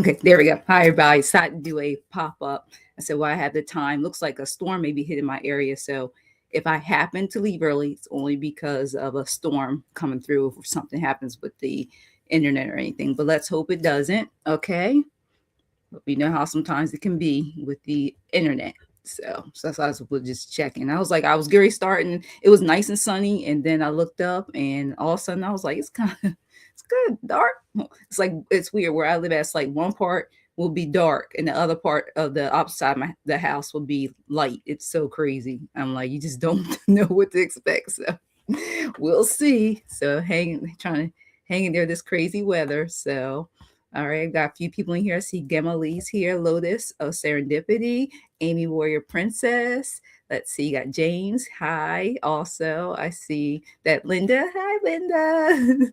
Okay, there we go. Hi, everybody. Decided to do a pop up. I said, well, I have the time. Looks like a storm may be hitting my area. So if I happen to leave early, it's only because of a storm coming through if something happens with the internet or anything. But let's hope it doesn't. Okay. But we know how sometimes it can be with the internet. So that's why I was just checking. I was Gary starting. It was nice and sunny, and then I looked up, and all of a sudden I was like, it's kind of, it's good dark. It's like it's weird where I live at. It's like one part will be dark, and the other part of the opposite side of the house will be light. It's so crazy. I'm like, you just don't know what to expect. So we'll see. So trying to hang in there this crazy weather. So all right, I've got a few people in here. I see Gemma Lee's here, Lotus of Serendipity, Amy Warrior Princess. Let's see, you got James. Hi. Also, I see that Linda. Hi, Linda.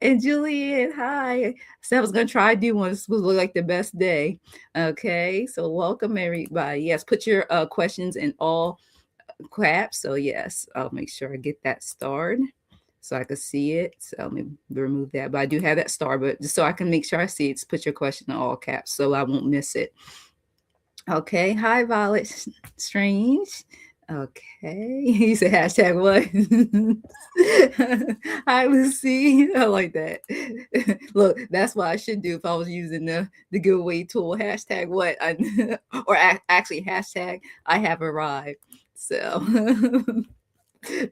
And Julian. Hi. So I was gonna try to do one. This will look like the best day. Okay, so welcome everybody. Yes, put your questions in all caps. So yes, I'll make sure I get that started so I can see it. So let me remove that. But I do have that star, but just so I can make sure I see it, just put your question in all caps so I won't miss it. Okay. Hi, Violet Strange. Okay. You said hashtag what? Hi, Lucy. I like that. Look, that's what I should do if I was using the giveaway tool. Hashtag what? Or actually, hashtag I have arrived. So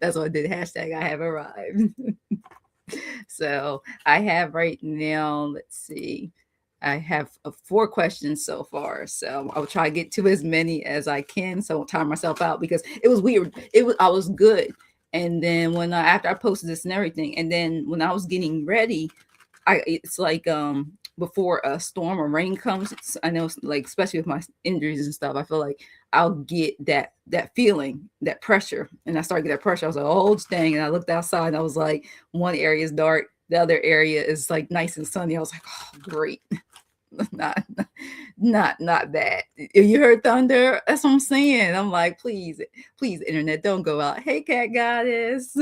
that's what I did. Hashtag I have arrived. So I have right now, let's see, I have 4 questions so far. So I'll try to get to as many as I can. So I won't tire myself out because it was weird. I was good. And then after I posted this and everything, and then when I was getting ready, it's like before a storm or rain comes, I know like especially with my injuries and stuff, I feel like I'll get that feeling, that pressure, and I started getting that pressure. I was like, oh dang! And I looked outside, and I was like, one area is dark, the other area is like nice and sunny. I was like, oh great, not not bad. You heard thunder? That's what I'm saying. I'm like, please, internet, don't go out. Hey, cat goddess.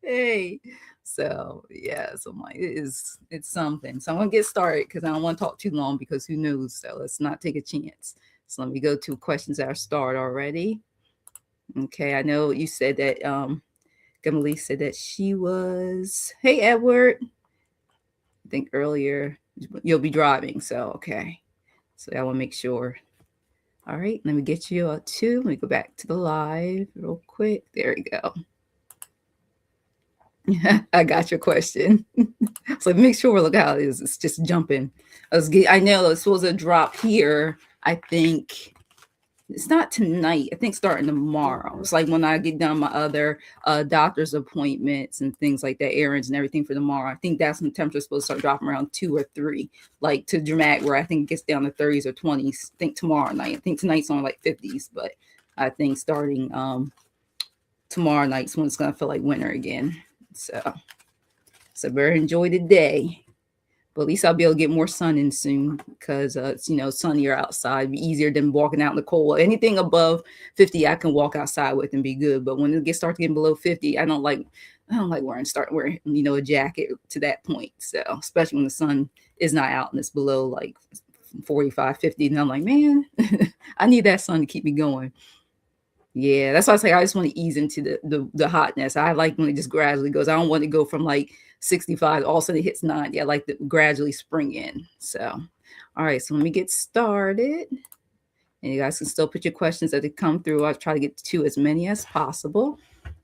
Hey. So yeah, so I'm like, it's something. So I'm gonna get started because I don't want to talk too long because who knows? So let's not take a chance. So let me go to questions that are started already. Okay, I know you said that Gamali said that she was, hey Edward. I think earlier you'll be driving, so okay. So I want to make sure. All right, let me get you two. Let me go back to the live real quick. There we go. I got your question. So make sure look how it is. It's just jumping. I know it's supposed to drop here. I think it's not tonight. I think starting tomorrow. It's like when I get done my other doctor's appointments and things like that, errands and everything for tomorrow. I think that's when the temperature's supposed to start dropping around 2 or 3, like to dramatic where I think it gets down to 30s or 20s. I think tomorrow night. I think tonight's only like 50s, but I think starting tomorrow night's when it's gonna feel like winter again. So better enjoy the day. But at least I'll be able to get more sun in soon because it's sunnier outside. It'd be easier than walking out in the cold. Anything above 50, I can walk outside with and be good. But when it starts getting below 50, I don't like start wearing a jacket to that point. So especially when the sun is not out and it's below like 45, 50, and I'm like, man, I need that sun to keep me going. Yeah, that's why I say I just want to ease into the hotness. I like when it just gradually goes. I don't want to go from like 65 all of a sudden it hits 90. I like to gradually spring in. So, all right, so let me get started. And you guys can still put your questions as they come through. I'll try to get to as many as possible.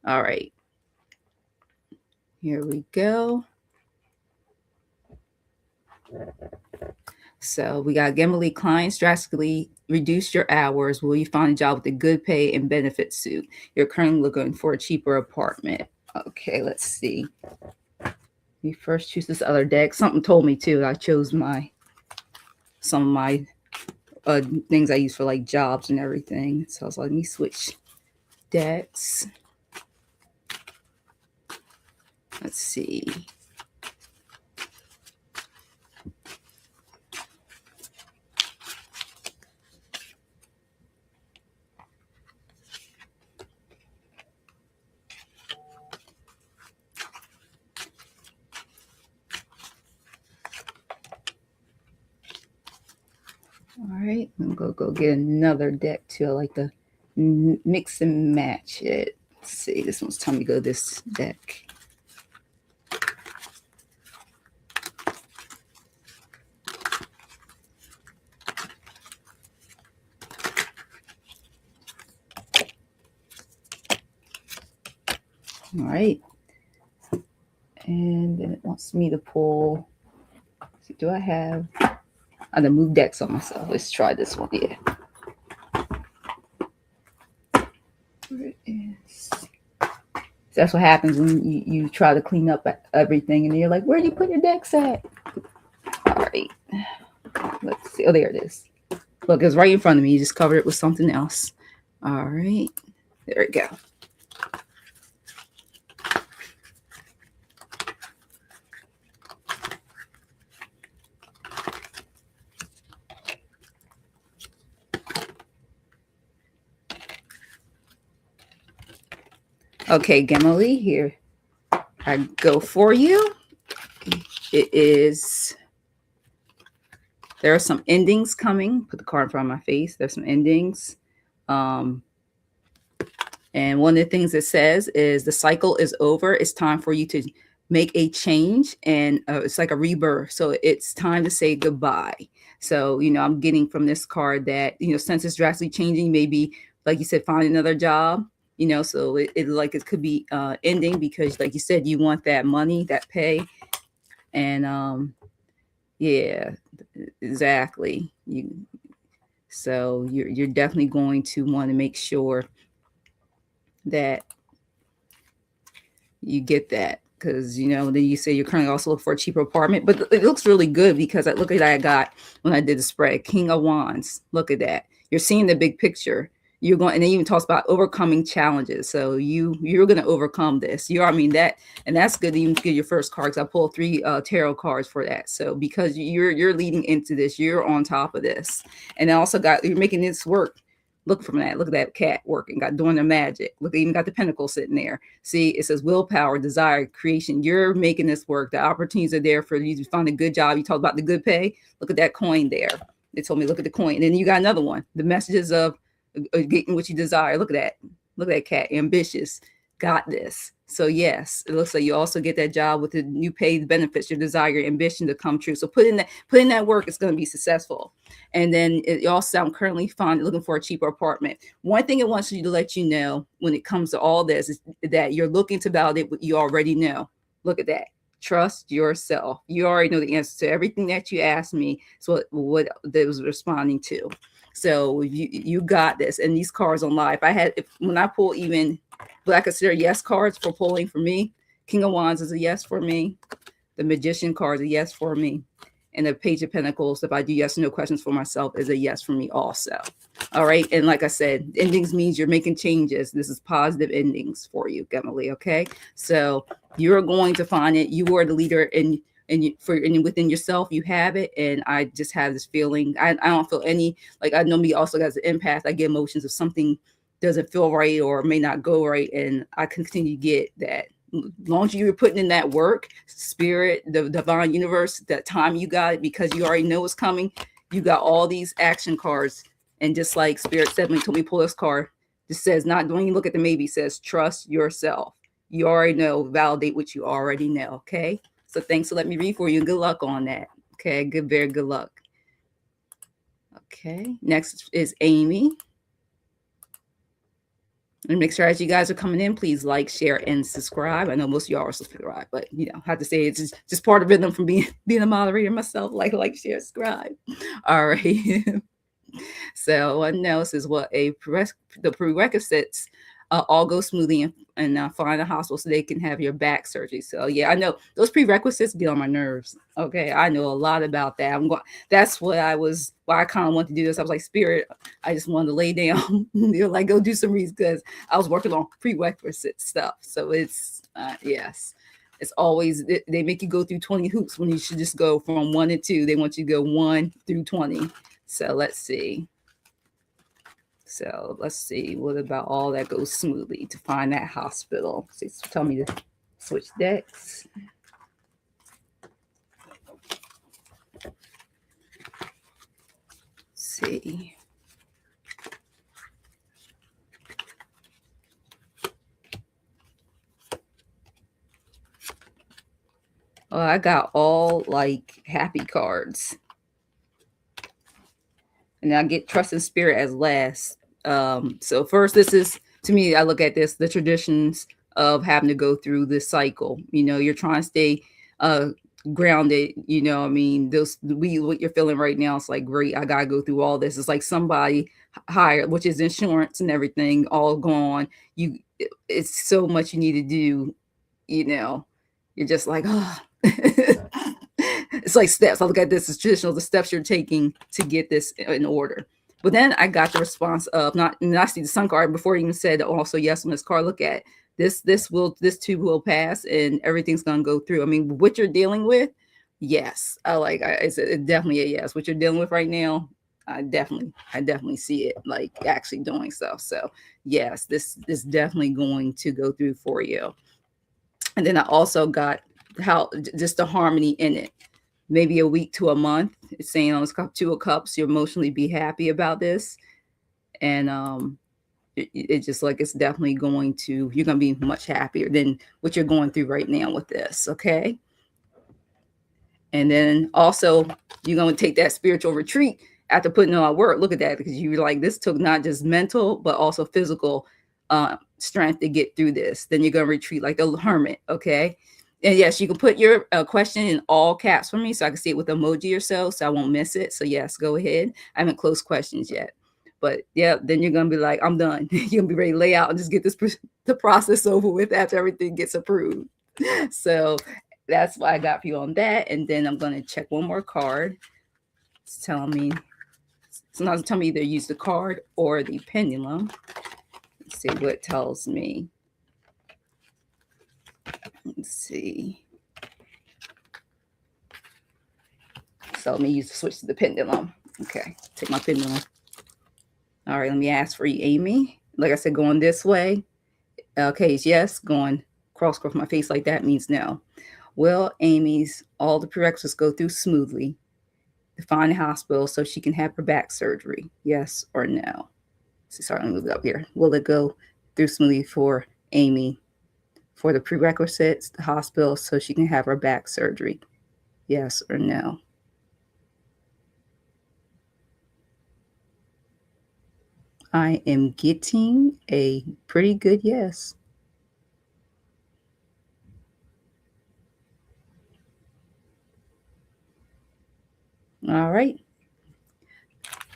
All right. Here we go. So we got Gemily clients drastically reduce your hours. Will you find a job with a good pay and benefit suit? You're currently looking for a cheaper apartment. Okay, let's see. We first choose this other deck. Something told me too. I chose some of my things I use for like jobs and everything. So I was like, let me switch decks. Let's see. All right, I'm gonna go get another deck too. I like to mix and match it. Let's see, this one's time to go this deck. All right, and then it wants me to pull. So do I have? I'm gonna move decks on myself. Let's try this one. Yeah. Where it is. So that's what happens when you try to clean up everything, and you're like, "Where do you put your decks at?" All right. Let's see. Oh, there it is. Look, it's right in front of me. You just covered it with something else. All right. There we go. Okay, Gemily, here I go for you. It is, there are some endings coming. Put the card in front of my face. There's some endings. And one of the things it says is the cycle is over. It's time for you to make a change, and it's like a rebirth. So it's time to say goodbye. So, I'm getting from this card that, since it's drastically changing, maybe, like you said, find another job, so it could be ending because, like you said, you want that money, that pay. And yeah, exactly. So you're definitely going to want to make sure that you get that, because then you say you're currently also looking for a cheaper apartment, but it looks really good because I look at that I got when I did the spread. King of Wands, look at that. You're seeing the big picture. You're going, and then even talks about overcoming challenges. So you're going to overcome this. And that's good to even get your first card, because I pulled 3 tarot cards for that. So because you're leading into this, you're on top of this, and I also got, you're making this work. Look from that. Look at that cat working, doing the magic. Look, even got the pentacle sitting there. See, it says willpower, desire, creation. You're making this work. The opportunities are there for you to find a good job. You talked about the good pay. Look at that coin there. They told me, look at the coin. And then you got another one. The messages of getting what you desire. Look at that. Look at that cat. Ambitious. Got this. So yes, it looks like you also get that job with the new pay, the benefits, your desire, your ambition to come true. So put in that work. It's going to be successful. And then it also, I'm currently looking for a cheaper apartment. One thing it wants you to let you know when it comes to all this is that you're looking to validate what you already know. Look at that. Trust yourself. You already know the answer to everything that you asked me. So what that was responding to. So you got this. And these cards on live, when I pull even what I consider yes cards for pulling for me, King of Wands is a yes for me. The Magician card is a yes for me. And the Page of Pentacles, if I do yes or no questions for myself, is a yes for me also. All right. And like I said, endings means you're making changes. This is positive endings for you, Gemily. Okay. So you're going to find it. You are the leader and within yourself, you have it. And I just have this feeling. I don't feel any, like, I know me also as an empath. I get emotions if something doesn't feel right or may not go right. And I continue to get that. As long as you're putting in that work, spirit, the divine universe, that time you got it, because you already know what's coming. You got all these action cards. And just like Spirit said when he told me to pull this card, it says, not when you look at the maybe, says trust yourself. You already know, validate what you already know. Okay. So thanks for letting me read for you, and good luck on that. Okay. Very good luck. Okay. Next is Amy. And make sure as you guys are coming in, please like, share, and subscribe. I know most of y'all are subscribed, but I have to say it's just part of rhythm from being a moderator myself. Like, share, subscribe. All right. So what else is what the prerequisites all go smoothly and find a hospital so they can have your back surgery. So yeah, I know those prerequisites get on my nerves. Okay, I know a lot about that. That's why I kind of want to do this. I was like, Spirit, I just wanted to lay down. You're like, go do some reads, because I was working on prerequisite stuff. So it's yes. It's always, they make you go through 20 hoops when you should just go from 1 to 2. They want you to go 1 through 20. So let's see. What about all that goes smoothly to find that hospital? So tell me to switch decks. see. Oh, I got all like happy cards. And I get trust and spirit as last. So first, this is, to me, I look at this, the traditions of having to go through this cycle. You know, you're trying to stay grounded. You know, I mean, what you're feeling right now, it's like, great, I gotta go through all this. It's like somebody hired, which is insurance and everything, all gone. It's so much you need to do. You know, you're just like, oh. It's like steps. I look at this as traditional, the steps you're taking to get this in order. But then I got the response of and I see the sun card before he even said also yes on this card. Look at this too will pass and everything's gonna go through. I mean, what you're dealing with, yes. It's definitely a yes. What you're dealing with right now, I definitely see it like actually doing so. So yes, this is definitely going to go through for you. And then I also got how just the harmony in it. Maybe a week to a month. It's saying on this Two of Cups, you emotionally be happy about this. And it just like, it's definitely you're going to be much happier than what you're going through right now with this. Okay. And then also you're going to take that spiritual retreat after putting in all work. Look at that, because you were like, this took not just mental, but also physical strength to get through this. Then you're going to retreat like the hermit. Okay. And yes, you can put your question in all caps for me so I can see it with emoji or so I won't miss it. So yes, go ahead. I haven't closed questions yet. But yeah, then you're going to be like, I'm done. You're going to be ready to lay out and just get the process over with after everything gets approved. So that's what I got for you on that. And then I'm going to check one more card. It's telling me, sometimes it's telling me either use the card or the pendulum. Let's see what it tells me. Let's see. So let me switch to the pendulum. Okay, take my pendulum. All right, let me ask for you, Amy. Like I said, going this way. Okay, it's yes. Going cross my face like that means no. Will Amy's all the prerequisites go through smoothly to find a hospital so she can have her back surgery? Yes or no? Sorry, let me move it up here. Will it go through smoothly for Amy for the prerequisites, the hospital, so she can have her back surgery? Yes or no? I am getting a pretty good yes. All right.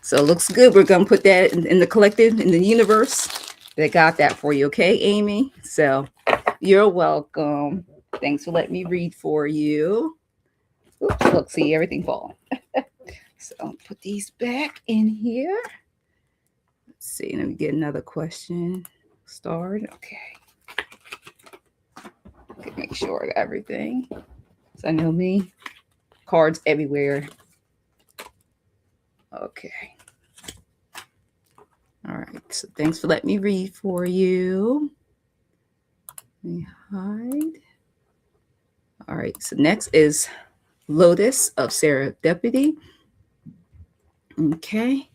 So it looks good. We're going to put that in the collective, in the universe. They got that for you. Okay, Amy? So you're welcome. Thanks for letting me read for you. Oops, look, see, everything falling. So I'll put these back in here. Let's see, let me get another question started. Okay. Make sure I got everything. So I know me. Cards everywhere. Okay. All right. So thanks for letting me read for you. Let me hide. All right. So next is Lotus of Sarah Deputy. Okay.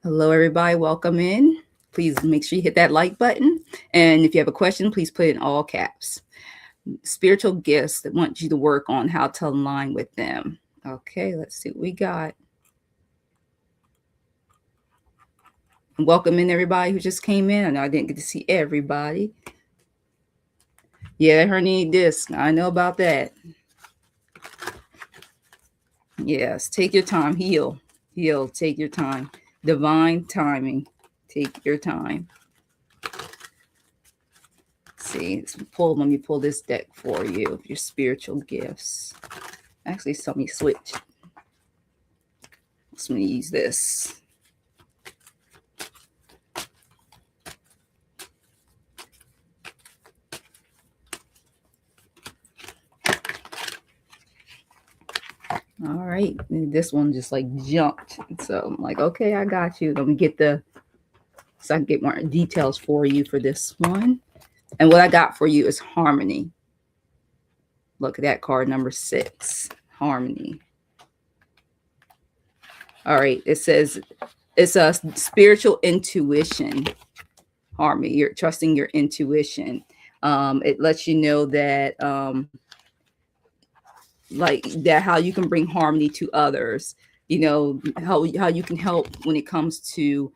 Hello, everybody. Welcome in. Please make sure you hit that like button. And if you have a question, please put it in all caps. Spiritual gifts that want you to work on how to align with them. Okay, let's see what we got. And welcome in everybody who just came in. I know I didn't get to see everybody. Yeah, herniated disc. I know about that. Yes, take your time. Heal. Take your time. Divine timing. Take your time. See, let me pull this deck for you. Your spiritual gifts. Actually, let me switch. Let me use this. All right, and this one just like jumped. So I'm like, okay, I got you. Let me get so I can get more details for you for this one. And what I got for you is harmony. Look at that card, number 6, harmony. All right. It says it's a spiritual intuition harmony. You're trusting your intuition. It lets you know that like that how you can bring harmony to others. You know how you can help when it comes to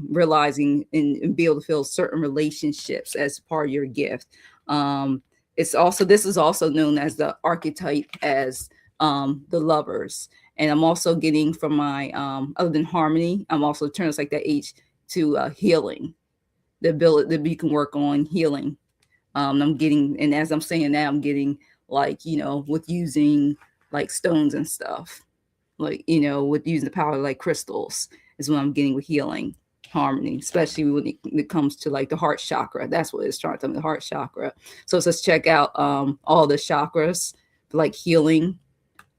realizing and be able to feel certain relationships as part of your gift. It's also this is also known as the archetype as the lovers. And I'm also getting from my other than harmony, I'm also turning like that H to healing, the ability that we can work on healing. I'm getting, and as I'm saying that, I'm getting like, with using like stones and stuff, like, with using the power like crystals is what I'm getting with healing harmony, especially when it comes to like the heart chakra. That's what it's trying to tell me, the heart chakra. So let's check out all the chakras, like healing,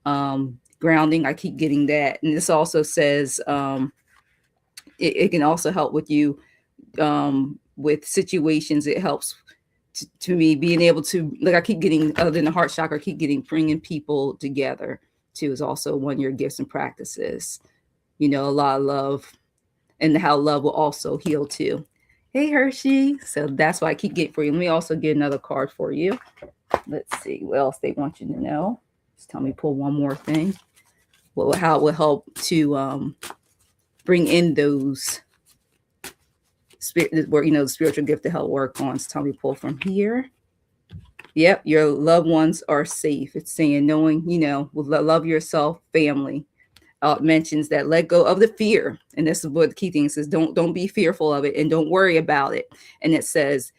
grounding. I keep getting that. And this also says it can also help with you with situations. It helps to me being able to, like I keep getting, other than the heart chakra, I keep getting bringing people together too is also one of your gifts and practices. A lot of love, and how love will also heal too. Hey Hershey. So that's why I keep getting for you. Let me also get another card for you. Let's see what else they want you to know. Just tell me, pull one more thing. How it will help to bring in those spirit, where the spiritual gift to help work on. So tell me, pull from here. Yep, your loved ones are safe. It's saying knowing, love yourself, family. It mentions that let go of the fear, and this is what the key thing says: don't be fearful of it, and don't worry about it. And it says,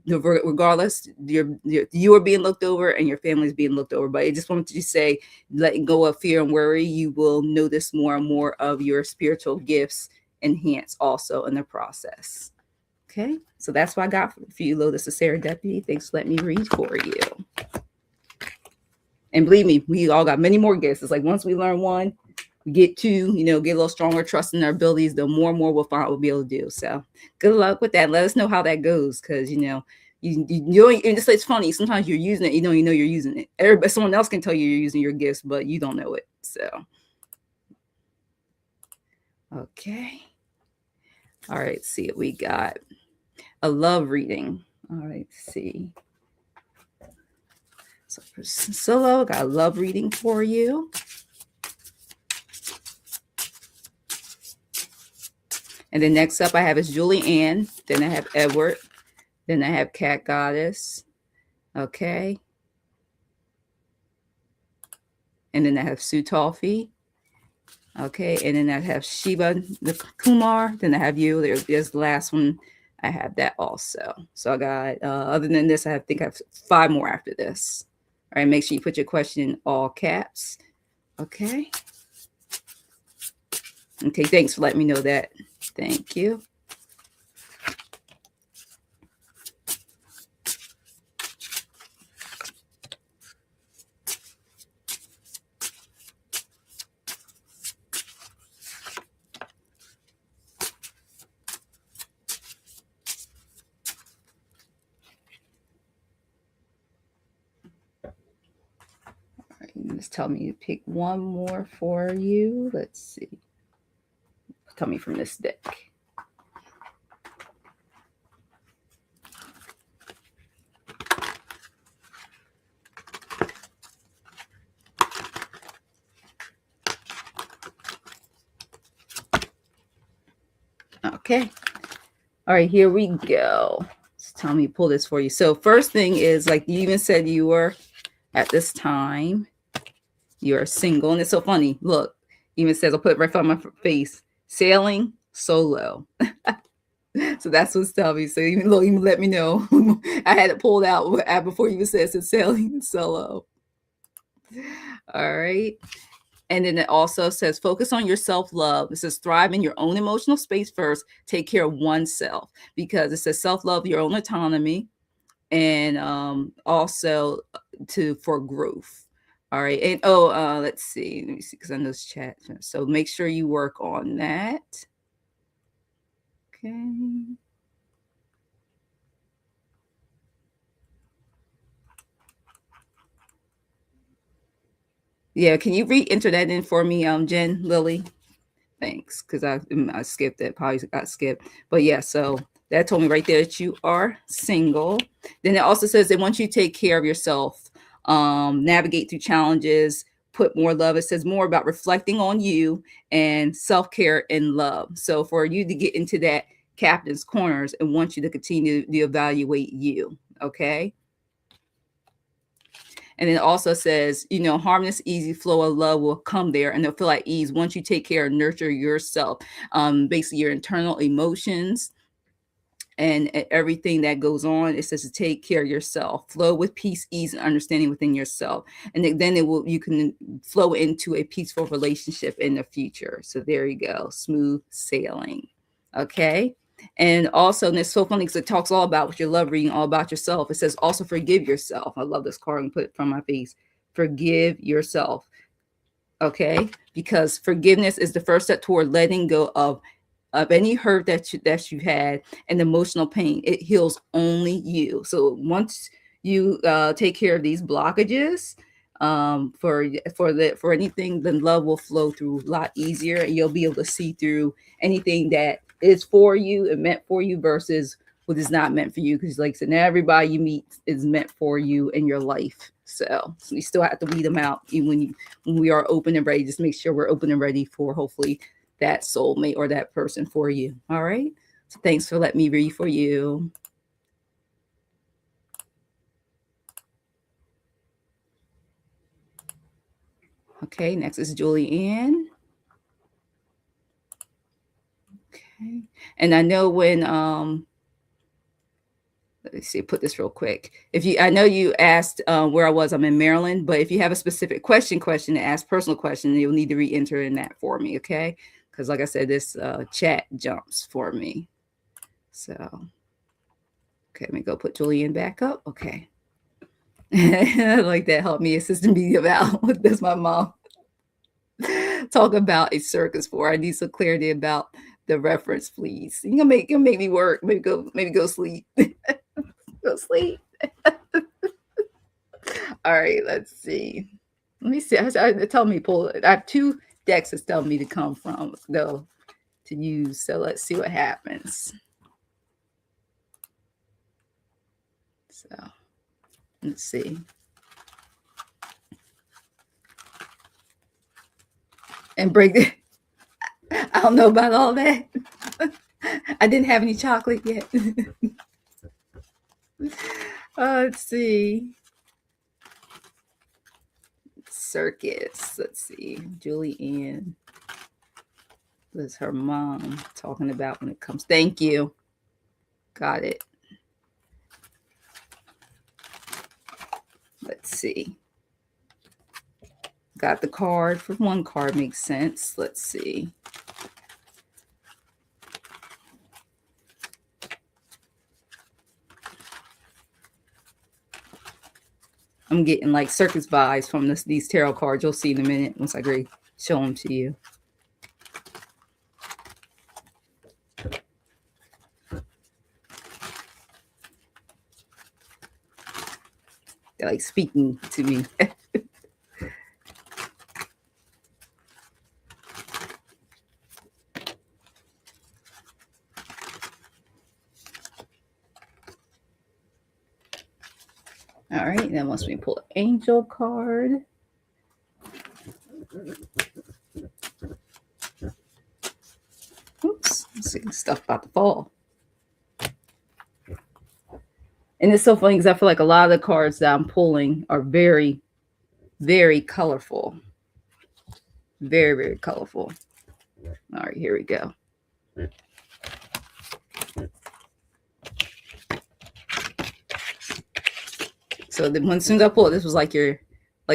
regardless, you are being looked over, and your family is being looked over. But I just wanted to say, letting go of fear and worry, you will notice more and more of your spiritual gifts enhance also in the process. Okay, so that's what I got for you, Lo. This is Sarah Deputy. Thanks for letting me read for you. And believe me, we all got many more gifts. It's like once we learn one, we get two, get a little stronger, trust in our abilities, the more and more we'll find we'll be able to do. So good luck with that. Let us know how that goes, because and it's funny. Sometimes you're using it, you're using it. Everybody, someone else can tell you you're using your gifts, but you don't know it. So okay. All right, see what we got. A love reading. All right, see. So for Solo, got a love reading for you. And then next up I have is Julie Ann. Then I have Edward. Then I have Cat Goddess. Okay. And then I have Sue Toffee. Okay. And then I have Shiva Kumar. Then I have you. There's the last one. I have that also. So I got, other than this, I think I have 5 more after this. All right. Make sure you put your question in all caps. Okay. Okay. Thanks for letting me know that. Thank you. Just tell me to pick one more for you. Let's see. Tell me from this deck. Okay. All right, here we go. Just tell me, pull this for you. So first thing is, like you even said, you were at this time, you're single. And it's so funny. Look, even says, I'll put it right on my face, sailing solo. So that's what's telling me. So even let me know. I had it pulled out before you said it's sailing solo. All right. And then it also says, focus on your self-love. It says, thrive in your own emotional space first. Take care of oneself, because it says self-love, your own autonomy, and also for growth. All right. And let's see. Let me see, because I know this chat. So make sure you work on that. Okay. Yeah, can you re-enter that in for me, Jen, Lily? Thanks, because I skipped it. Probably got skipped. But yeah, so that told me right there that you are single. Then it also says that once you take care of yourself, navigate through challenges, put more love. It says more about reflecting on you and self-care and love. So for you to get into that captain's corners and want you to continue to evaluate you. Okay. And it also says, you know, harmless, easy flow of love will come there and they'll feel at ease once you take care and nurture yourself. Basically your internal emotions and everything that goes on. It says to take care of yourself, flow with peace, ease, and understanding within yourself. And then you can flow into a peaceful relationship in the future. So there you go. Smooth sailing. Okay. And also, and it's so funny because it talks all about what your love reading, all about yourself. It says also forgive yourself. I love this card and put it from my face. Forgive yourself. Okay. Because forgiveness is the first step toward letting go of any hurt that you had and emotional pain. It heals only you. So once you take care of these blockages, for anything, then love will flow through a lot easier, and you'll be able to see through anything that is for you and meant for you versus what is not meant for you. Because like I said, not everybody you meet is meant for you in your life. So you still have to weed them out. Even when we are open and ready, just make sure we're open and ready for hopefully that soulmate or that person for you. All right. So thanks for letting me read for you. Okay, next is Julianne. Okay. And I know when let me see, put this real quick. I know you asked where I was, I'm in Maryland, but if you have a specific question to ask, personal question, you'll need to re-enter in that for me, okay? Because like I said, this chat jumps for me. So, okay, let me go put Julianne back up. Okay. Like that helped me assist me about that's my mom talk about a circus for. I need some clarity about the reference, please. You'll make me work. Maybe go sleep. Go sleep. All right, let's see. Let me see. Tell me pull it. I have two decks that's telling me to come from though to use. So let's see what happens. So let's see. And break it. I don't know about all that. I didn't have any chocolate yet. Let's see. Circus. Let's see. Julianne. What's her mom talking about when it comes? Thank you. Got it. Let's see. Got the card for one card, makes sense. Let's see. I'm getting like circus vibes from these tarot cards. You'll see in a minute once I show them to you. They're like speaking to me. All right, then once we pull an angel card. Oops, let's see, stuff about to fall. And it's so funny because I feel like a lot of the cards that I'm pulling are very, very colorful. Very, very colorful. All right, here we go. So as soon as I pulled, this was like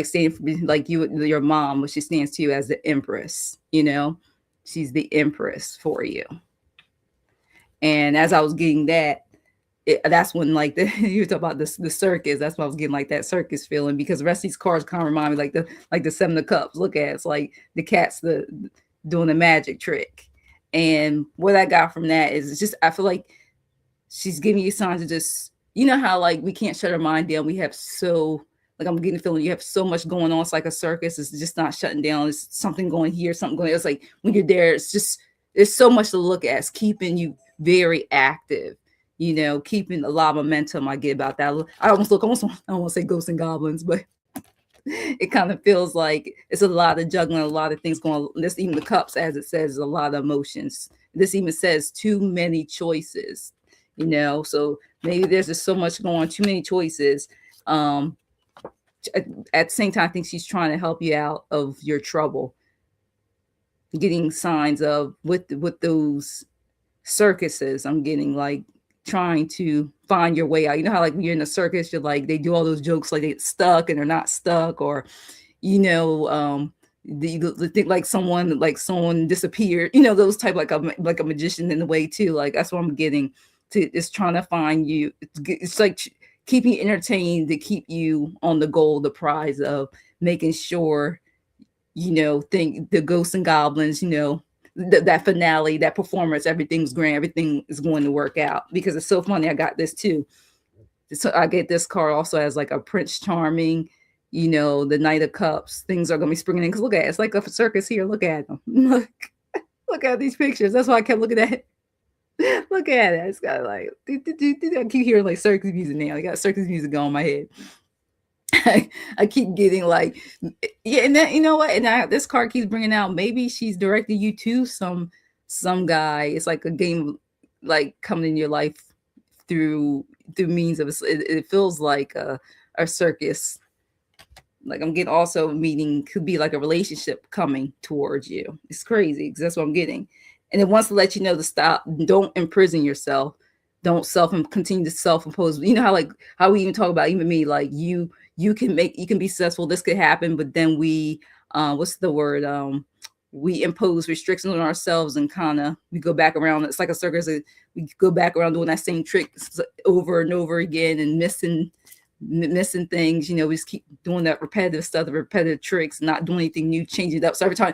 standing for like your mom, but she stands to you as the empress. You know, she's the empress for you. And as I was getting that, that's when like you talk about the circus. That's why I was getting like that circus feeling, because the rest of these cards kind of remind me like the Seven of Cups. Look at it. It's like the cat's doing the magic trick. And what I got from that is it's just I feel like she's giving you signs of just, you know how like we can't shut our mind down. We have so Like I'm getting the feeling you have so much going on. It's like a circus. It's just not shutting down. It's something going here, something going. It's like when you're there, it's just there's so much to look at. It's keeping you very active. You know, keeping a lot of momentum. I get about that. I almost I don't want to say ghosts and goblins, but it kind of feels like it's a lot of juggling, a lot of things going on. This even the cups, as it says, a lot of emotions. This even says too many choices, you know. So maybe there's just so much going on, too many choices. At the same time, I think she's trying to help you out of your trouble. Getting signs of with those circuses, I'm getting like trying to find your way out. You know how like when you're in a circus, you're like they do all those jokes like they get stuck and they're not stuck, or you know, the think like someone disappeared. You know, those type like a magician in a way too. Like that's what I'm getting to. It's trying to find you. It's like keeping you entertained to keep you on the goal, the prize of making sure, you know, think the ghosts and goblins, you know, that finale, that performance, everything's grand, everything is going to work out. Because it's so funny, I got this too. So I get this card also as like a Prince Charming, you know, the Knight of Cups. Things are going to be springing in. Because look at it, it's like a circus here. Look at them. Look at these pictures. That's why I kept looking at it. Look at it. It's got like, I keep hearing like circus music now. I got circus music going in my head. I keep getting like, yeah, and then you know what? And this card keeps bringing out. Maybe she's directing you to some guy. It's like a game, like coming in your life through means of it feels like a circus. Like I'm getting also meaning could be like a relationship coming towards you. It's crazy because that's what I'm getting. And it wants to let you know to stop. Don't imprison yourself. Don't continue to self-impose. You know how we even talk about even me, like you can be successful. This could happen, but then we what's the word? We impose restrictions on ourselves and kind of we go back around. It's like a circus. We go back around doing that same trick over and over again and missing things. You know, we just keep doing that repetitive stuff, the repetitive tricks, not doing anything new, changing it up. So every time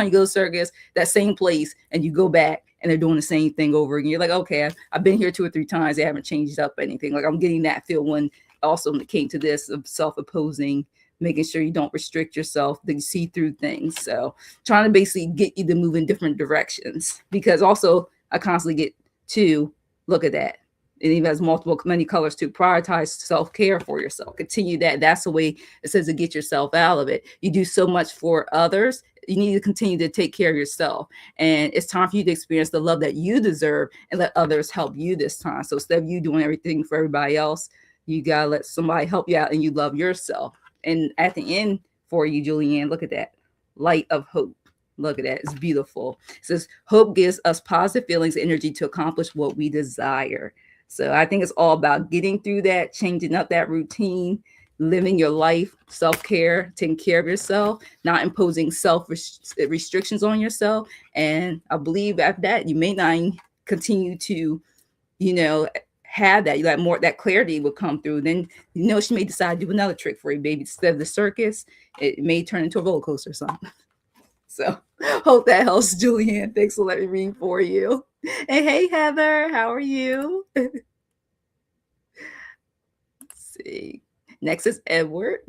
you go to circus, that same place, and you go back and they're doing the same thing over again. You're like, okay, I've been here 2 or 3 times. They haven't changed up anything. Like I'm getting that feel when also when it came to this of self-opposing, making sure you don't restrict yourself, that you see through things. So trying to basically get you to move in different directions, because also I constantly get to look at that. It even has many colors to prioritize self-care for yourself. Continue that. That's the way it says to get yourself out of it. You do so much for others. You need to continue to take care of yourself. And it's time for you to experience the love that you deserve and let others help you this time. So instead of you doing everything for everybody else, you got to let somebody help you out and you love yourself. And at the end for you, Julianne, look at that. Light of hope. Look at that. It's beautiful. It says, hope gives us positive feelings, energy to accomplish what we desire. So I think it's all about getting through that, changing up that routine, living your life, self-care, taking care of yourself, not imposing restrictions on yourself. And I believe after that, you may not continue to, you know, have that. You got more, that clarity will come through. Then, you know, she may decide to do another trick for you, baby. Instead of the circus, it may turn into a roller coaster or something. So hope that helps, Julianne. Thanks for letting me read for you. And hey, Heather, how are you? Let's see. Next is Edward.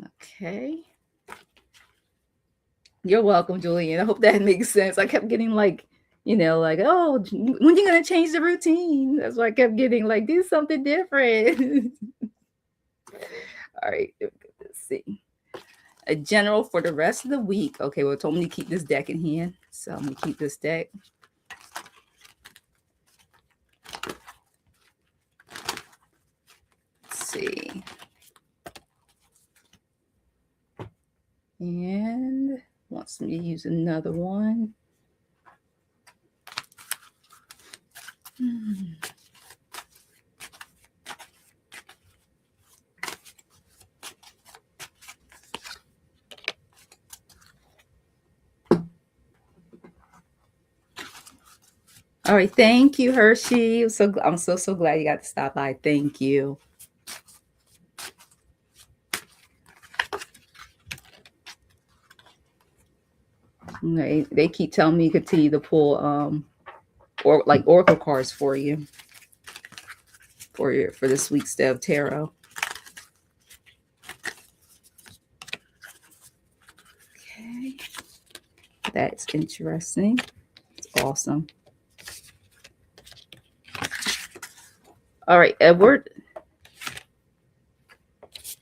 Okay. You're welcome, Julianne. I hope that makes sense. I kept getting like, you know, like, oh, when are you going to change the routine? That's why I kept getting like, do something different. All right, let's see. A general for the rest of the week. Okay, well, it told me to keep this deck in hand. So I'm going to keep this deck. Let's see. And wants me to use another one. All right, thank you, Hershey. I'm so glad you got to stop by. Thank you. They keep telling me to continue to pull or like oracle cards for you for this week's Dev Tarot. That's interesting. It's awesome. All right, Edward.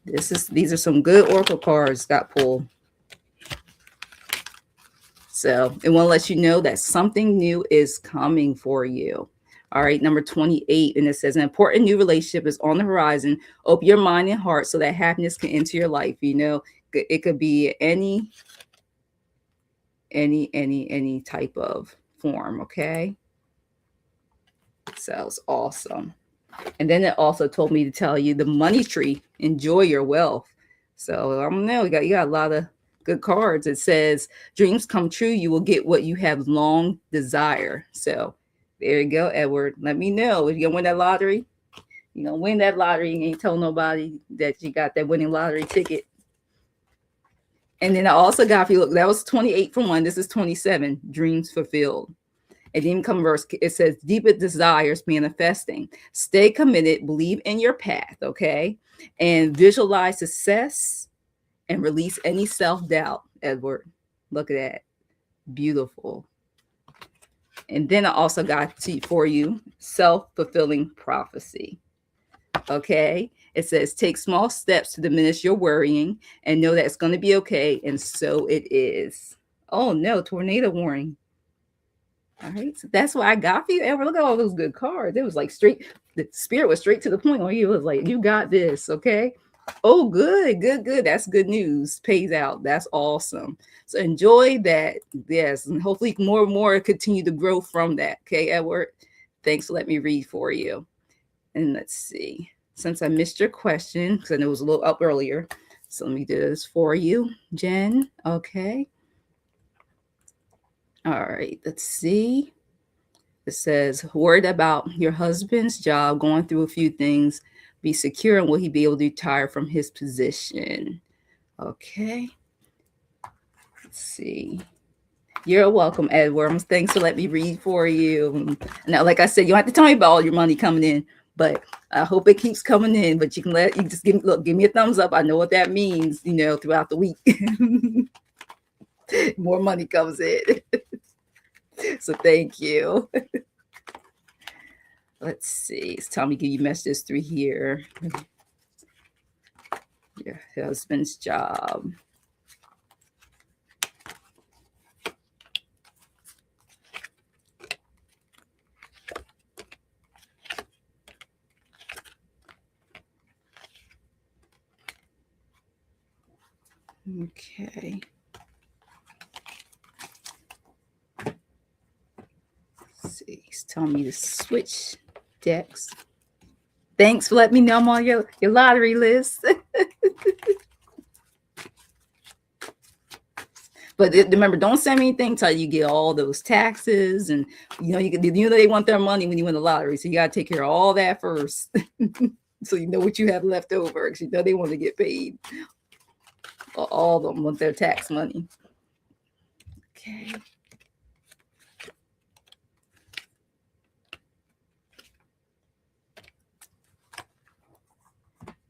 These are some good oracle cards got pulled. So it want to let you know that something new is coming for you. All right, number 28. And it says an important new relationship is on the horizon. Open your mind and heart so that happiness can enter your life. You know, it could be any type of form. Okay. So it's awesome. And then it also told me to tell you the money tree, enjoy your wealth. So I don't know, you got a lot of good cards. It says dreams come true, you will get what you have long desire. So there you go, Edward. Let me know if you're gonna win that lottery. You're gonna win that lottery. You ain't tell nobody that you got that winning lottery ticket. And then I also got, if you look, that was 28 for one. This is 27, dreams fulfilled. And then come verse, it says, deepest desires manifesting. Stay committed, believe in your path, okay? And visualize success and release any self-doubt, Edward. Look at that. Beautiful. And then I also got for you, self-fulfilling prophecy. Okay? It says, take small steps to diminish your worrying and know that it's going to be okay. And so it is. Oh, no, tornado warning. All right, so that's what I got for you, Edward. Look at all those good cards. It was like straight, the spirit was straight to the point on you. It was like, you got this, okay? Oh, good. That's good news. Pays out. That's awesome. So enjoy that. Yes, and hopefully more and more continue to grow from that. Okay, Edward. Thanks for letting me read for you. And let's see. Since I missed your question, because I know it was a little up earlier, so let me do this for you, Jen. Okay. All right, let's see. It says, worried about your husband's job, going through a few things, be secure, and will he be able to retire from his position? Okay. Let's see. You're welcome, Edward. Thanks for letting me read for you. Now, like I said, you don't have to tell me about all your money coming in, but I hope it keeps coming in. But you just give me a thumbs up. I know what that means, throughout the week. More money comes in. So thank you. Let's see. It's time to give you messages through here. Your husband's job. Okay. Let's see. He's telling me to switch decks. Thanks for letting me know I'm on your lottery list. But remember, don't send me anything until you get all those taxes, and they want their money when you win the lottery, so you got to take care of all that first, so you know what you have left over, because they want to get paid. All of them want their tax money. Okay.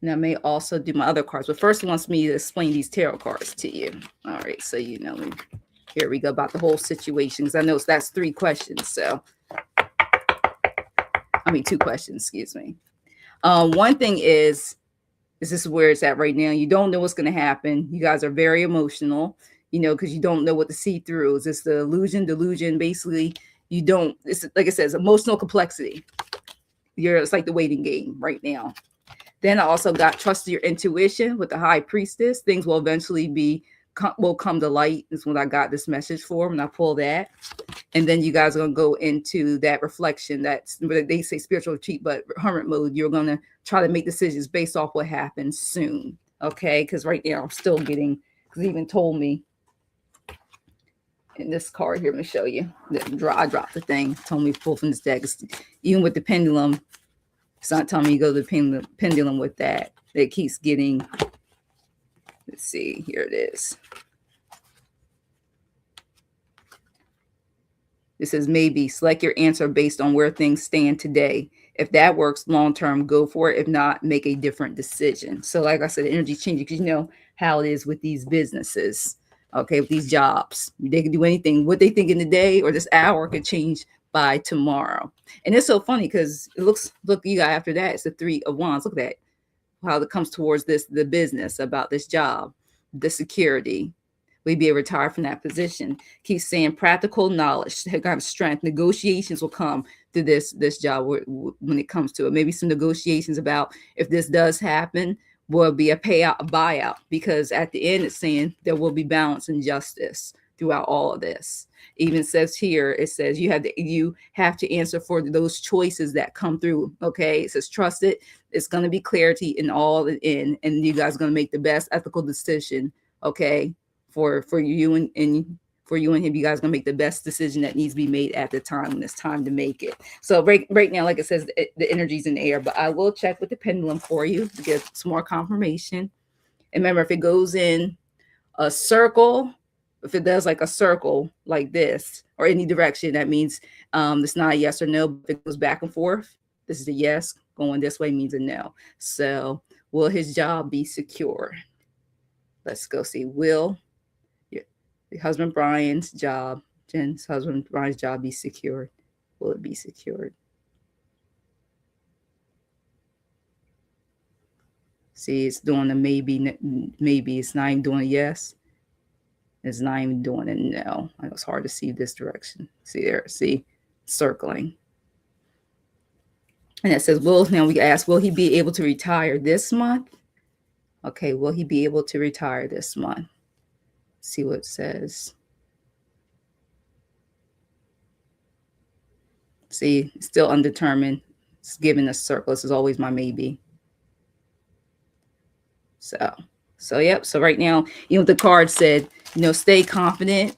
And I may also do my other cards, but first he wants me to explain these tarot cards to you. All right, so here we go about the whole situation, because I know that's 3 questions. So, 2 questions, excuse me. One thing is this is where it's at right now. You don't know what's going to happen. You guys are very emotional, because you don't know what to see through. Is this the delusion? Basically, you don't, it's like it says, emotional complexity. It's like the waiting game right now. Then I also got trust your intuition with the high priestess. Things will eventually will come to light. Is what I got this message for when I pull that. And then you guys are going to go into that reflection. That's what they say spiritual retreat, but hermit mode. You're going to try to make decisions based off what happens soon. Okay. Because right now I'm still getting, because he even told me in this card here, let me show you. I dropped the thing. Told me to pull from this deck. Even with the pendulum, it's not telling me to go to the pendulum with that. It keeps getting, let's see, here it is. It says maybe select your answer based on where things stand today. If that works long-term, go for it. If not, make a different decision. So like I said, the energy's changing because you know how it is with these businesses. Okay, with these jobs, they can do anything. What they think in the day or this hour could change by tomorrow. And it's so funny because it looks, look, you got after that, it's the Three of Wands. Look at that, how it comes towards this, the business, about this job, the security. We'd be retired from that position. Keep saying practical knowledge, have strength. Negotiations will come to this job when it comes to it. Maybe some negotiations about if this does happen, will be a payout, a buyout, because at the end it's saying there will be balance and justice throughout all of this. Even says here, it says you have to answer for those choices that come through. Okay, it says trust it. It's going to be clarity in all in, and you guys are going to make the best ethical decision. Okay, for you and for you and him, you guys are gonna make the best decision that needs to be made at the time when it's time to make it. So right now, like it says, the energy's in the air, but I will check with the pendulum for you to get some more confirmation. And remember, if it goes in a circle, if it does like a circle like this or any direction, that means it's not a yes or no. If it goes back and forth, this is a yes. Going this way means a no. So will his job be secure? Let's go see. Will the husband Brian's job, Jen's husband Brian's job, be secured? Will it be secured? See, it's doing a maybe. Maybe it's not even doing a yes. It's not even doing a no. It's hard to see this direction. See there, see, circling. And it says, will, now we ask, will he be able to retire this month? Okay, will he be able to retire this month? See what it says. See, still undetermined. It's given a circle. This is always my maybe. So yep. So right now, the card said, stay confident.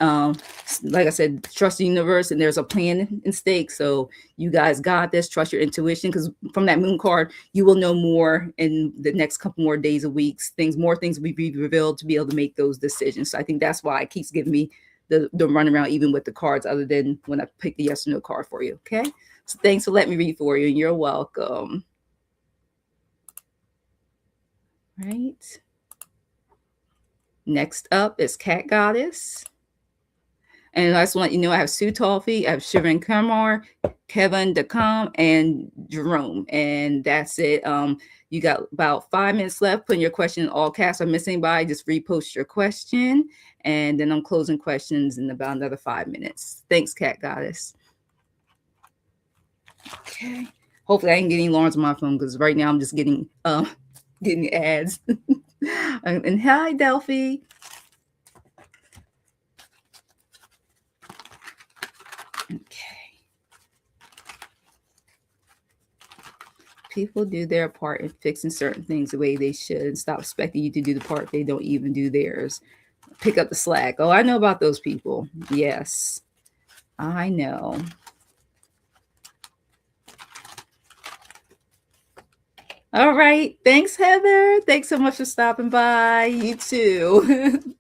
Like I said, trust the universe, and there's a plan in stake. So you guys got this. Trust your intuition, because from that moon card, you will know more in the next couple more days or weeks. More things will be revealed to be able to make those decisions. So I think that's why it keeps giving me the runaround, even with the cards, other than when I pick the yes or no card for you. Okay. So thanks for letting me read for you, and you're welcome. Right. Next up is Cat Goddess. And I just want you to know I have Sue Toffee, I have Shivan Kumar, Kevin DeCom, and Jerome. And that's it. You got about 5 minutes left. Putting your question in all caps. If I miss anybody, just repost your question. And then I'm closing questions in about another 5 minutes. Thanks, Cat Goddess. Okay. Hopefully I ain't getting alarms on my phone, because right now I'm just getting ads. And hi, Delphi. Okay. People do their part in fixing certain things the way they should, and stop expecting you to do the part they don't even do theirs. Pick up the slack. Oh, I know about those people. Yes, I know. All right. Thanks, Heather. Thanks so much for stopping by. You too.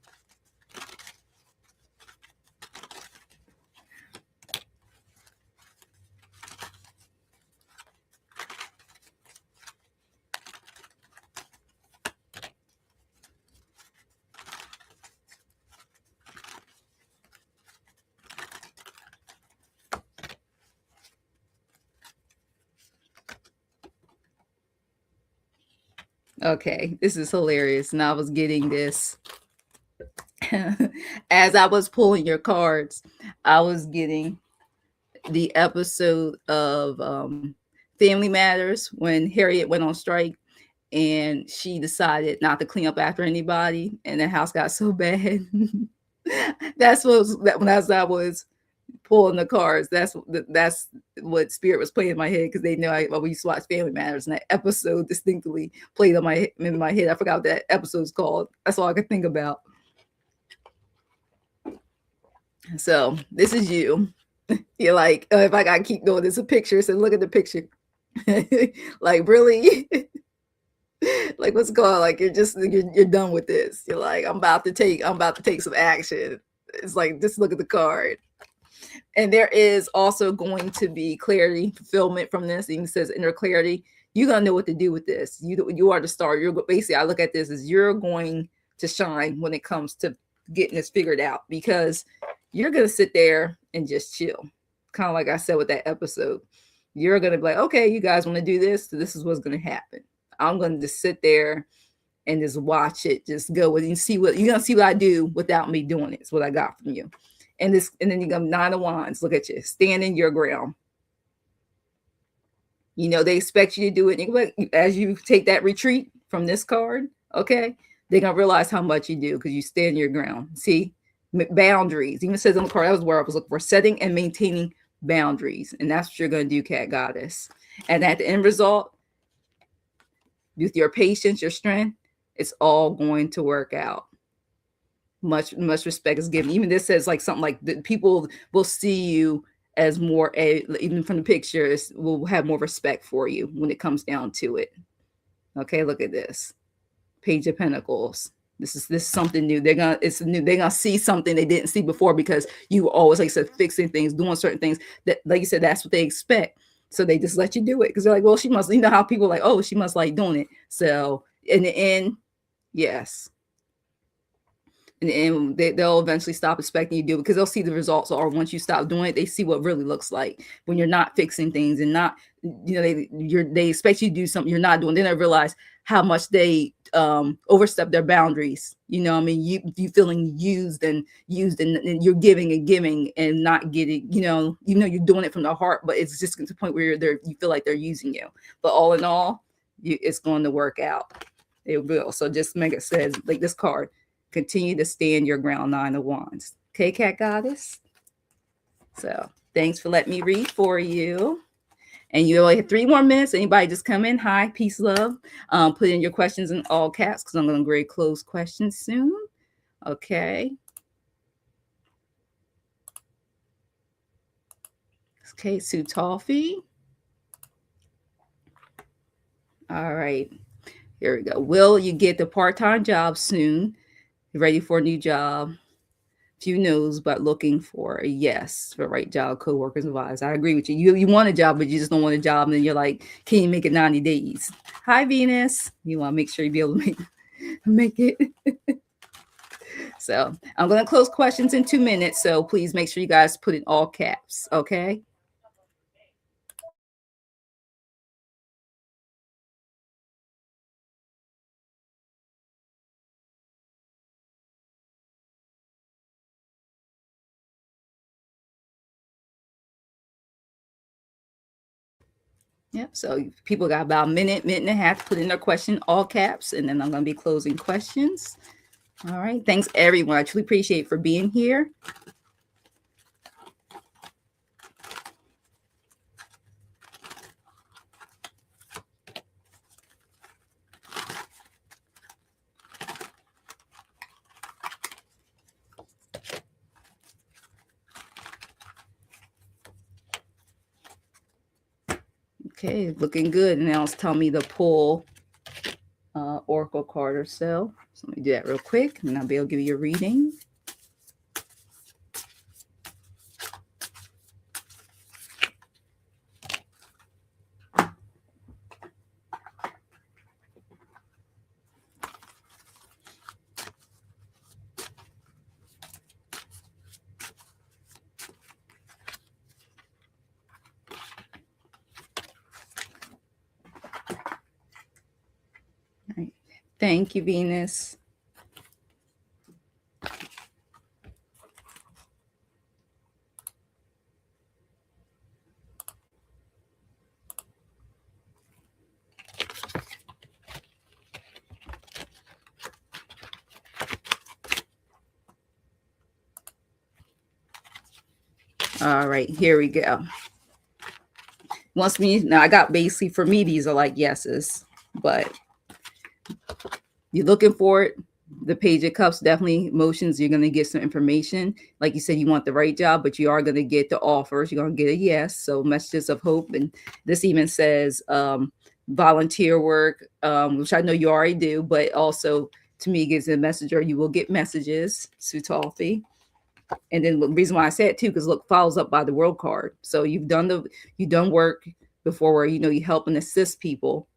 Okay, this is hilarious. And I was getting this as I was pulling your cards. I was getting the episode of Family Matters when Harriet went on strike and she decided not to clean up after anybody, and the house got so bad. That's when I was pulling the cards. That's what Spirit was playing in my head, because they know we used to watch Family Matters, and that episode distinctly played in my head. I forgot what that episode's called. That's all I could think about. So this is you. You're like, if I gotta keep doing this, a picture. So look at the picture. Like, really? Like, what's going on? Like, you're done with this. You're like, I'm about to take some action. It's like, just look at the card. And there is also going to be clarity, fulfillment from this. It even says inner clarity. You're gonna know what to do with this. You are the star. You're basically, I look at this as you're going to shine when it comes to getting this figured out, because you're going to sit there and just chill. Kind of like I said with that episode. You're going to be like, okay, you guys want to do this? So this is what's going to happen. I'm going to just sit there and just watch it just go with you. See what you're going to see what I do without me doing it. It's what I got from you. And then you go 9 of Wands. Look at you, standing your ground. You know, they expect you to do it. As you take that retreat from this card, okay, they're going to realize how much you do because you stand your ground. See, boundaries. Even says on the card, that was where I was looking for, setting and maintaining boundaries. And that's what you're going to do, Cat Goddess. And at the end result, with your patience, your strength, it's all going to work out. Much respect is given. Even this says like something like that people will see you as more, even from the pictures, will have more respect for you when it comes down to it. Okay, look at this. Page of Pentacles. This is something new. They're gonna see something they didn't see before, because you always, like I said, fixing things, doing certain things that, like you said, that's what they expect. So they just let you do it because they're like, well, she must, you know how people are like, oh, she must like doing it. So in the end, yes. And they'll eventually stop expecting you to do it, because they'll see the results. Or once you stop doing it, they see what it really looks like when you're not fixing things and not, you know, they expect you to do something you're not doing. Then they realize how much they overstep their boundaries. You know, I mean, you feeling used and you're giving and not getting, you know, you're doing it from the heart, but it's just to the point where you feel like they're using you. But all in all, it's going to work out. It will. So just make it says like this card. Continue to stand your ground, 9 of Wands. Okay, Cat Goddess? So thanks for letting me read for you. And you only have 3 more minutes. Anybody just come in. Hi, peace, love. Put in your questions in all caps, because I'm going to grade close questions soon. Okay. Okay, Sue Toffee. All right. Here we go. Will you get the part-time job soon? Ready for a new job? Few knows, but looking for a yes for right job, co-workers, advisors. I agree with you. You want a job, but you just don't want a job. And then you're like, can you make it 90 days? Hi, Venus. You want to make sure you be able to make it. So I'm going to close questions in 2 minutes. So please make sure you guys put in all caps. Okay. Yep. So people got about a minute and a half to put in their question, all caps, and then I'm going to be closing questions. All right. Thanks, everyone. I truly appreciate for being here. Okay, looking good. And now it's telling me to pull Oracle card or so. So let me do that real quick, and I'll be able to give you a reading. Right. Thank you, Venus. All right, here we go. Now I got basically, for me, these are like yeses, but you're looking for it. The Page of Cups, definitely emotions. You're going to get some information. Like you said, you want the right job, but you are going to get the offers. You're going to get a yes. So messages of hope. And this even says volunteer work, which I know you already do, but also to me gives a message, or you will get messages, Sutolfi. And then the reason why I say it too, because look, follows up by the World card. So you've done work before where, you help and assist people,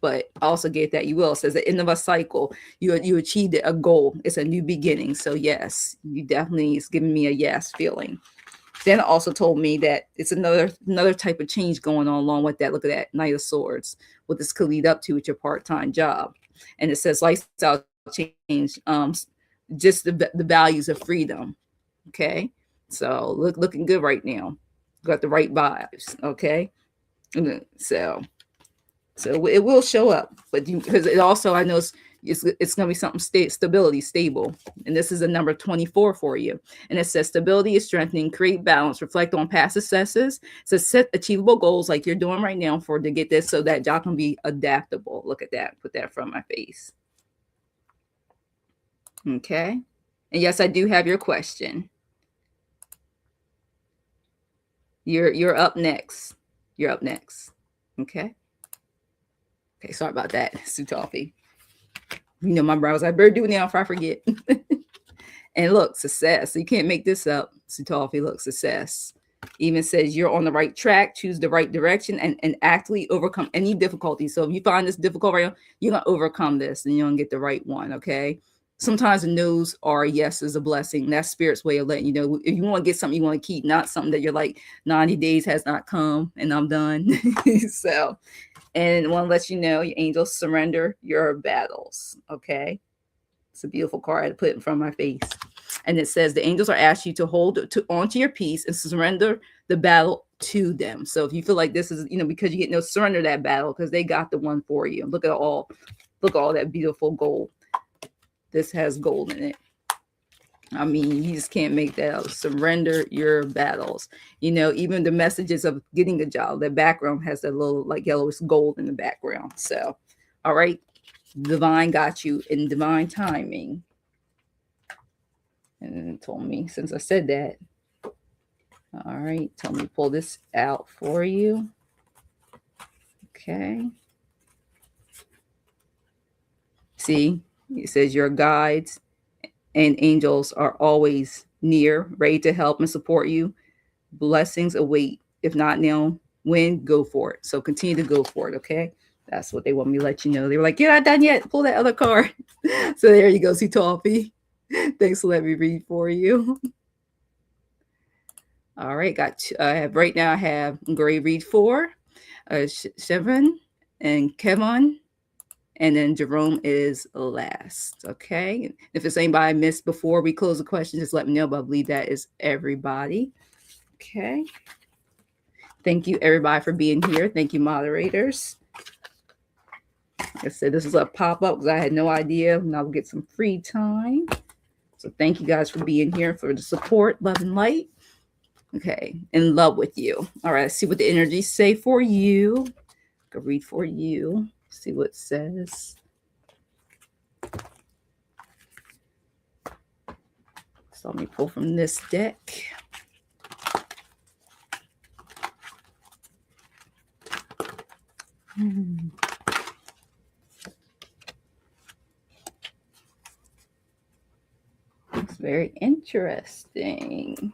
but also get that you will. It says the end of a cycle, you achieved a goal. It's a new beginning. So yes, you definitely, it's giving me a yes feeling. Then it also told me that it's another type of change going on along with that. Look at that Knight of Swords, what this could lead up to with your part-time job. And it says lifestyle change, just the values of freedom. Okay, so looking good right now. Got the right vibes. Okay, so it will show up, but because it also, I know it's going to be something stability, stable. And this is a number 24 for you. And it says stability is strengthening, create balance, reflect on past successes. So set achievable goals like you're doing right now to get this, so that y'all can be adaptable. Look at that. Put that from my face. Okay. And yes, I do have your question. You're up next. You're up next. Okay. Okay. Sorry about that, Sutafi. You know, my browser, I better do it now if I forget. And look, success. You can't make this up. Sutafi, look, success. Even says you're on the right track, choose the right direction, and actively overcome any difficulty. So if you find this difficult right now, you're going to overcome this and you're going to get the right one, okay? Sometimes the no's are yes is a blessing. That's Spirit's way of letting you know. If you want to get something you want to keep, not something that you're like, 90 days has not come and I'm done. So, and I want to let you know, your angels, surrender your battles, okay? It's a beautiful card. I put it in front of my face. And it says the angels are asking you to hold onto your peace and surrender the battle to them. So if you feel like this is, you know, because you get no, surrender that battle because they got the one for you. Look at all that beautiful gold. This has gold in it. I mean, you just can't make that up. Surrender your battles. You know, even the messages of getting a job, the background has that little like yellowish gold in the background. So, all right, divine got you in divine timing. And it told me, since I said that, all right, tell me to pull this out for you. Okay. See, it says your guides and angels are always near, ready to help and support you. Blessings await. If not now, when? Go for it. So continue to go for it, okay? That's what they want me to let you know. They were like, you're not done yet. Pull that other card. So there you go, see Toffee. Thanks for letting me read for you. All right, right now I have Gray read for Chevron and Kevin. And then Jerome is last, okay? If it's anybody I missed before we close the question, just let me know, but I believe that is everybody, okay? Thank you, everybody, for being here. Thank you, moderators. Like I said, this is a pop-up because I had no idea when I would get some free time. So thank you guys for being here, for the support, love, and light. Okay, in love with you. All right, let's see what the energies say for you. Go read for you. See what it says. So let me pull from this deck. It's very interesting.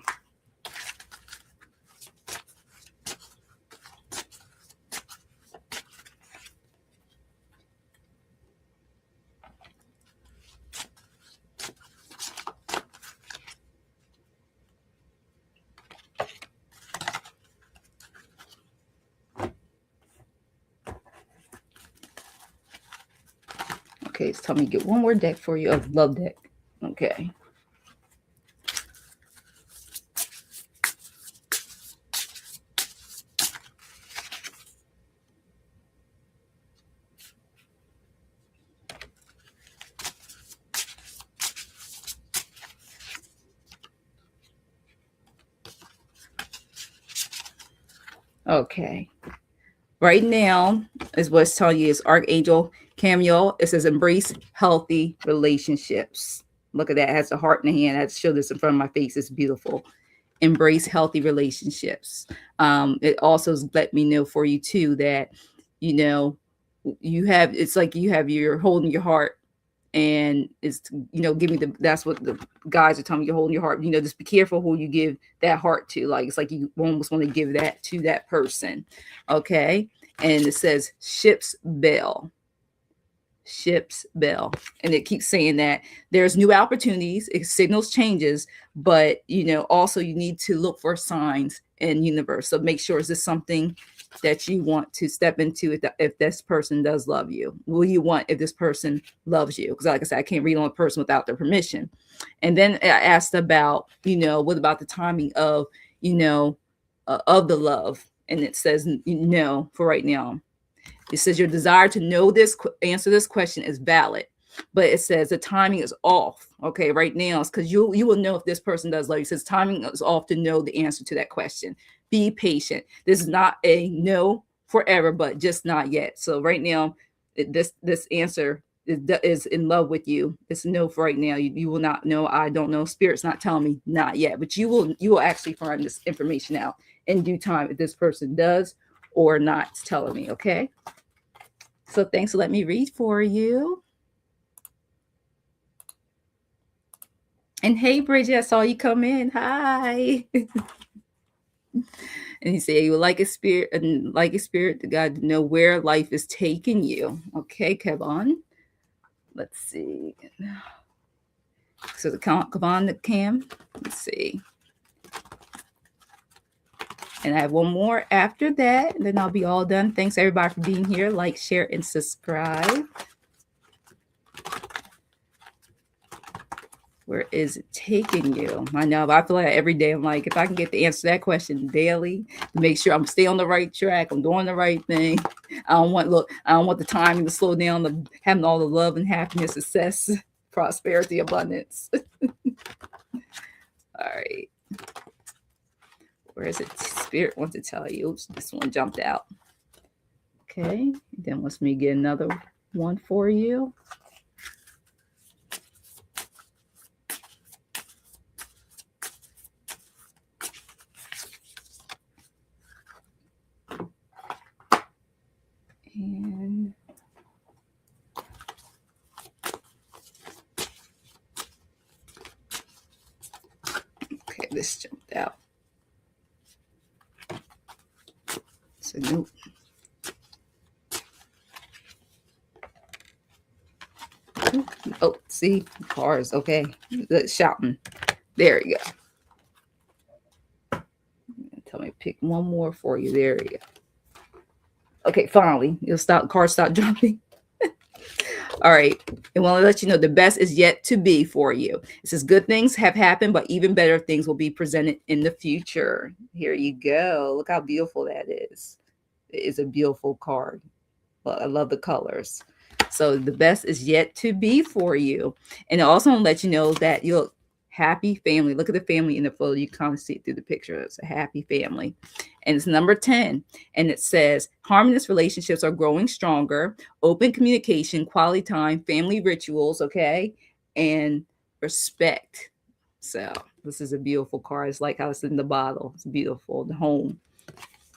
Okay, it's telling me to get one more deck for you of love deck. Okay. Okay. Right now is what's telling you is Archangel Cameo. It says embrace healthy relationships. Look at that. It has a heart in the hand. I had to show this in front of my face. It's beautiful. Embrace healthy relationships. It also let me know for you too that, you know, it's like you're holding your heart, and it's, you know, that's what the guys are telling me, you're holding your heart, you know, just be careful who you give that heart to. Like, it's like you almost want to give that to that person. Okay. And it says ship's bell. ship's bell. And it keeps saying that there's new opportunities, it signals changes, but also you need to look for signs in universe. So make sure, is this something that you want to step into if this person does love you? Will you want if this person loves you? Because like I said, I can't read on a person without their permission. And then I asked about, what about the timing of, of the love? And it says no for right now. It says your desire to know this, answer this question is valid, but it says the timing is off. Okay, right now, it's because you will know if this person does love you. It says timing is off to know the answer to that question. Be patient. This is not a no forever, but just not yet. So right now, this answer is in love with you. It's no for right now. You will not know. I don't know. Spirit's not telling me not yet, but you will actually find this information out in due time if this person does or not telling me. Okay. So thanks for letting me read for you. And hey, Bridget, I saw you come in. Hi. And he said, you would like a spirit to God to know where life is taking you. Okay, Kevon. Let's see. So the Kevon, the Cam. Let's see. And I have one more after that, and then I'll be all done. Thanks everybody for being here. Like, share, and subscribe. Where is it taking you? I know, but I feel like every day I'm like, if I can get the answer to that question daily, to make sure I'm stay on the right track, I'm doing the right thing. I don't want the timing to slow down, having all the love and happiness, success, prosperity, abundance. All right. Where is it? Spirit wants to tell you. Oops, this one jumped out. Okay. Then wants me to get another one for you. And okay, this jumped out. So nope. Oh, see, cars. Okay, that's shouting. There you go. Tell me to pick one more for you. There you go. Okay, finally, cars stop jumping. All right. And want to let you know the best is yet to be for you. It says good things have happened, but even better things will be presented in the future. Here you go. Look how beautiful that is. It is a beautiful card. Well, I love the colors. So the best is yet to be for you. And I also want to let you know that you'll happy family. Look at the family in the photo. You can kind of see it through the picture. It's a happy family. And it's number 10. And it says harmonious relationships are growing stronger, open communication, quality time, family rituals, okay, and respect. So this is a beautiful card. It's like how it's in the bottle. It's beautiful. The home.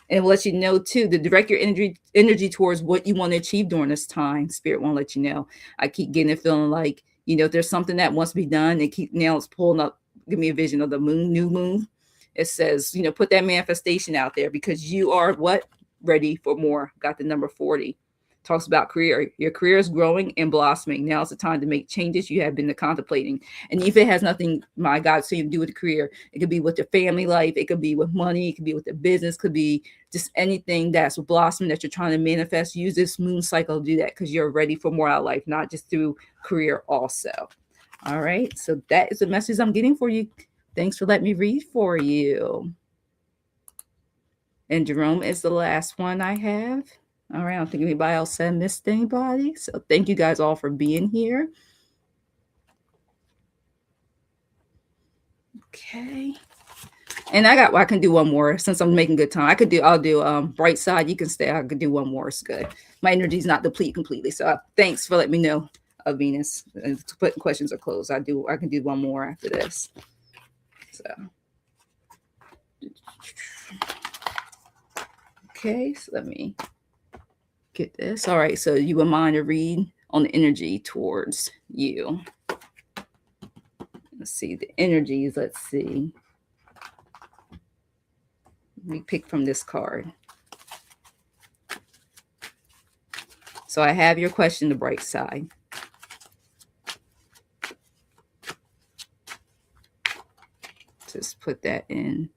And it will let you know too, to direct your energy towards what you want to achieve during this time. Spirit won't let you know. I keep getting it feeling like, if there's something that wants to be done, now it's pulling up, give me a vision of the new moon. It says, put that manifestation out there because you are what? Ready for more. Got the number 40. Talks about career. Your career is growing and blossoming. Now is the time to make changes you have been contemplating. And if it has nothing, my God, to do with the career, it could be with your family life. It could be with money. It could be with the business. Could be just anything that's blossoming that you're trying to manifest. Use this moon cycle to do that because you're ready for more out of life, not just through career also. All right. So that is the message I'm getting for you. Thanks for letting me read for you. And Jerome is the last one I have. All right, I don't think anybody else said missed anybody. So thank you guys all for being here. Okay. And I can do one more since I'm making good time. I'll do bright side. You can stay. I could do one more. It's good. My energy is not depleted completely. So thanks for letting me know, Venus. And putting questions are closed. I can do one more after this. So okay, so let me get this. All right, so you would mind to read on the energy towards you. Let's see the energies. Let's see. Let me pick from this card. So I have your question, the bright side. Just put that in.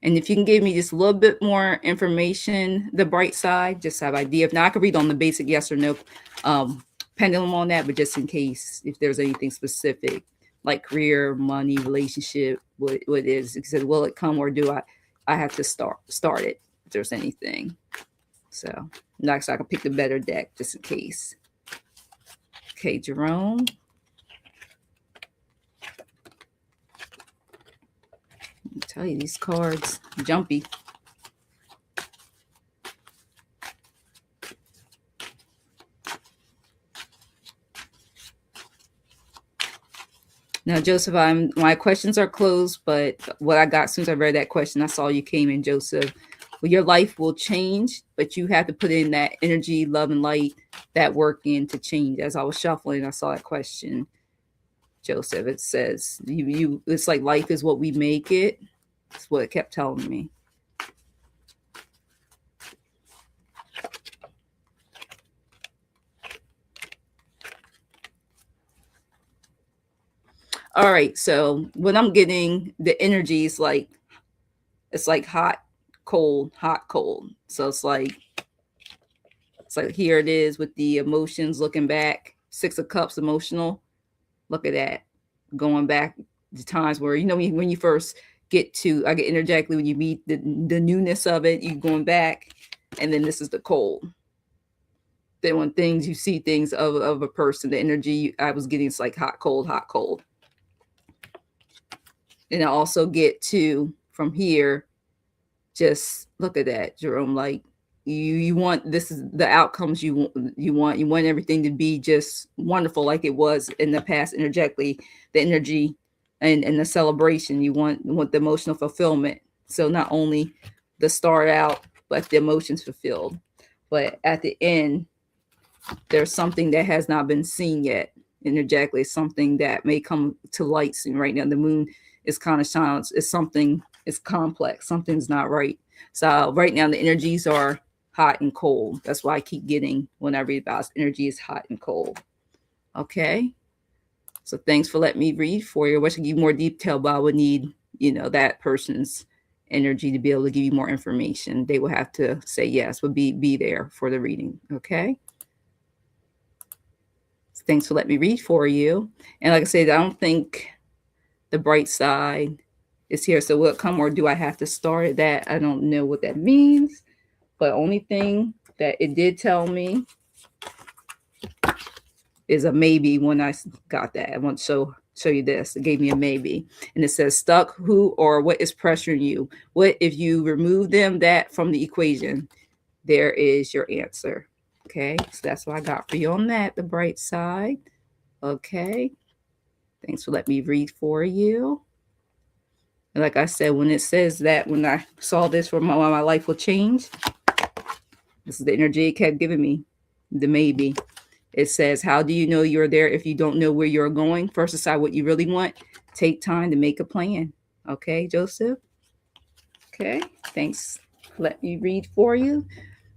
And if you can give me just a little bit more information, the bright side, just have idea. If not, I could read on the basic yes or no pendulum on that, but just in case if there's anything specific, like career, money, relationship, what it is. It said, will it come or do I have to start it if there's anything. So next I can pick the better deck just in case. Okay, Jerome. I tell you, these cards jumpy. Now, Joseph, my questions are closed, but what I got since I read that question, I saw you came in, Joseph. Well, your life will change, but you have to put in that energy, love, and light, that work in to change. As I was shuffling, I saw that question, Joseph. It says you. It's like life is what we make it. That's what it kept telling me. All right, so when I'm getting the energy is like, it's like hot, cold, hot, cold. So it's like here it is with the emotions looking back, 6 of Cups emotional. Look at that, going back to times where, you know, when you first get to, I get energetically when you meet the newness of it, you going back, and then this is the cold. Then when things, you see things of a person, the energy I was getting, it's like hot, cold, hot, cold. And I also get to, from here, just look at that, Jerome, like you want, this is the outcomes you want everything to be just wonderful like it was in the past energetically, the energy and the celebration. You want the emotional fulfillment. So not only the start out, but the emotions fulfilled. But at the end, there's something that has not been seen yet energetically, something that may come to light soon. Right now, the moon is kind of shining. It's something, it's complex. Something's not right. So right now, the energies are hot and cold. That's why I keep getting, when I read about it, energy is hot and cold. Okay. So thanks for letting me read for you. I wish I could give you more detail, but I would need, you know, that person's energy to be able to give you more information. They will have to say yes, but be there for the reading. Okay. Thanks for letting me read for you. And like I said, I don't think the bright side is here. So will it come or do I have to start that? I don't know what that means. But only thing that it did tell me is a maybe when I got that. I want to show you this. It gave me a maybe. And it says stuck, who or what is pressuring you? What if you remove them, that from the equation? There is your answer. Okay, so that's what I got for you on that, the bright side. Okay, thanks for letting me read for you. And like I said, when it says that, when I saw this for my life will change, this is the energy it kept giving me, the maybe. It says, how do you know you're there if you don't know where you're going? First, decide what you really want. Take time to make a plan. Okay, Joseph? Okay, thanks. Let me read for you.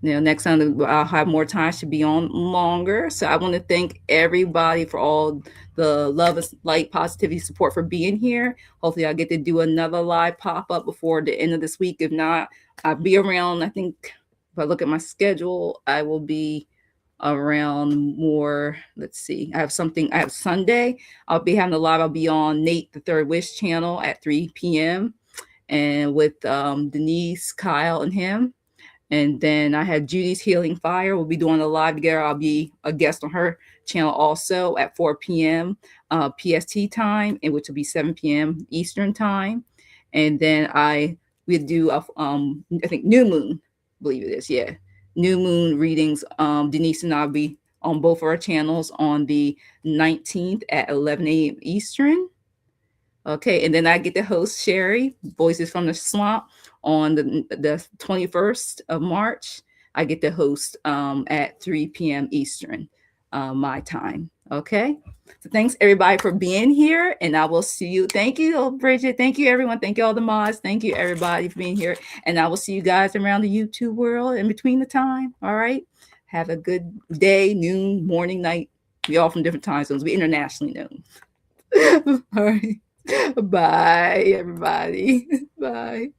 Now, next time I'll have more time to be on longer. So I want to thank everybody for all the love, light, positivity, support for being here. Hopefully I'll get to do another live pop-up before the end of this week. If not, I'll be around. I think if I look at my schedule, I will be around more. Let's see. I have Sunday. I'll be having a live. I'll be on Nate the Third Wish channel at 3 p.m. and with Denise, Kyle, and him. And then I have Judy's Healing Fire. We'll be doing a live together. I'll be a guest on her channel also at 4 p.m. PST time, and which will be 7 p.m. Eastern time. And then we do I think new moon, I believe it is, yeah, new moon readings. Denise and I'll be on both of our channels on the 19th at 11 a.m. Eastern. Okay, and then I get to host Sherry, Voices from the Swamp, on the 21st of March. I get to host at 3 p.m. Eastern, my time. Okay. So thanks everybody for being here, and I will see you. Thank you, Bridget. Thank you, everyone. Thank you, all the mods. Thank you, everybody, for being here. And I will see you guys around the YouTube world in between the time. All right. Have a good day, noon, morning, night. We all from different time zones. We internationally known. All right. Bye, everybody. Bye.